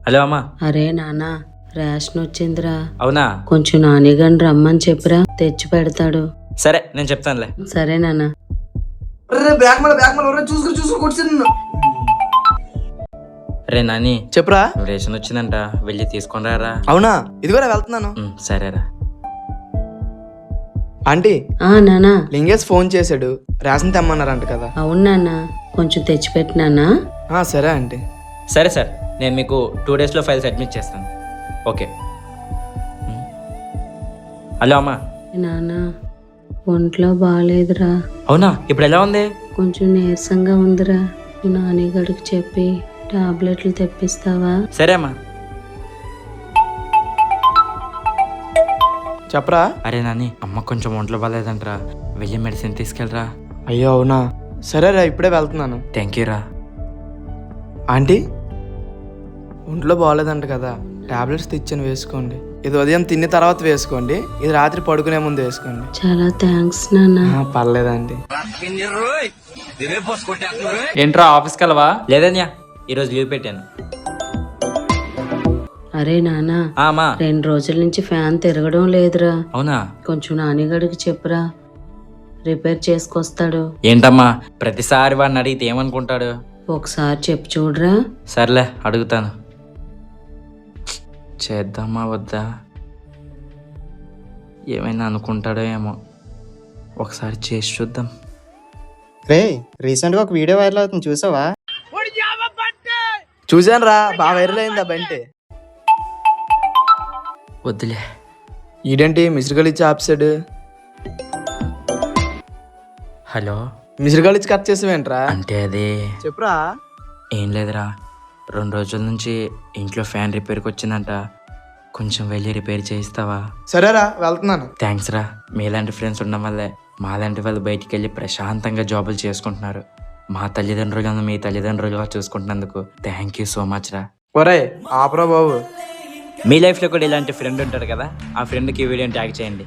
Hello అమ్మా. అరే నానా, రేషన్ వచ్చిందిరా. అవునా? కొంచెం నానిగాని రమ్మని చెప్పురా, తెచ్చి పెడతాడు. సరే నేను చెప్తానులే. సరే నాన్న. రే నాని, చెప్పురా. రేషన్ వచ్చిందంట, వెళ్ళి తీసుకొని రారా. అవునా, ఇదిగోరా వెళ్తున్నాను. సరేరా. ఆంటీ, నానా. లింగేష్ ఫోన్ చేశాడు, రేషన్ తెమ్మన్నారంట కదా. అవును నాన్న, కొంచెం తెచ్చిపెట్టినానా. సరే ఆంటీ. సరే సార్, నేను మీకు 2 డేస్లో ఫైల్ సబ్మిట్ చేస్తాను. ఓకే. హలో అమ్మా. నానా, ఒంట్లో బాగాలేదురా. అవునా? ఇప్పుడు ఎలా ఉంది? కొంచెం నీరసంగా ఉందిరా. నానిగడికి చెప్పి టాబ్లెట్లు తెప్పిస్తావా? సరే అమ్మా. చెప్పరా. అరే నాని, అమ్మ కొంచెం ఒంట్లో బాగాలేదంటరా, వెళ్ళి మెడిసిన్ తీసుకెళ్ళరా. అయ్యో అవునా, సరేరా ఇప్పుడే వెళ్తున్నాను. థ్యాంక్ యూ రా. ఆంటీ, ఒంట్లో బాగోలేదంట కదా, టాబ్లెట్స్ తెచ్చాను, వేసుకోండి. ఇది ఉదయం తిన్న తర్వాత వేసుకోండి, ఇది రాత్రి పడుకునే ముందు వేసుకోండి. చాలా థ్యాంక్స్ నాన్న. పర్లేదండి. ఏంట్రా ఆఫీస్కి వెళ్ళవా? లేదన్యా, ఈరోజు లీవ్ పెట్టాను. అరే నానా, అమ్మా. 2 రోజుల నుంచి ఫ్యాన్ తిరగడం లేదురా. అవునా? కొంచెం నానిగడికి చెప్పురా, రిపేర్ చేసుకొస్తాడు. ఏంటమ్మా, ప్రతిసారి వాడిని అడిగితే ఏమనుకుంటాడు? ఒకసారి చెప్పు చూడరా. సర్లే, అడుగుతాను. చేద్దామా వద్దా? ఏమైనా అనుకుంటాడో ఏమో, ఒకసారి చేసి చూద్దాం. రే, రీసెంట్ గా ఒక వీడియో వైరల్ అవుతుంది, చూసావా? చూసాను రా, బాగా వైరల్ అయిందా బంటి. వద్దులే. ఈడేంటి మిస్డ్ ఇచ్చి ఆప్సాడు. హలో. మిస్డ్ ఇచ్చి కట్ చేసావేంట్రా? అంటే అదే చెప్పురా. ఏం లేదురా, 2 రోజుల నుంచి ఇంట్లో ఫ్యాన్ రిపేర్కి వచ్చిందంట, కొంచెం వెళ్ళి రిపేర్ చేయిస్తావా? సరేరా, వెళ్తున్నాను. థ్యాంక్స్ రా, మీలాంటి ఫ్రెండ్స్ ఉండడం వల్లే మాలాంటి వాళ్ళు బయటికి వెళ్ళి ప్రశాంతంగా జాబులు చేసుకుంటున్నారు. మా తల్లిదండ్రులను మీ తల్లిదండ్రులుగా చూసుకుంటున్నందుకు థ్యాంక్ యూ సో మచ్ రా. ఒరే ఆపరా బాబు. మీ లైఫ్లో కూడా ఇలాంటి ఫ్రెండ్ ఉంటాడు కదా, ఆ ఫ్రెండ్కి ఈ వీడియోని ట్యాగ్ చేయండి.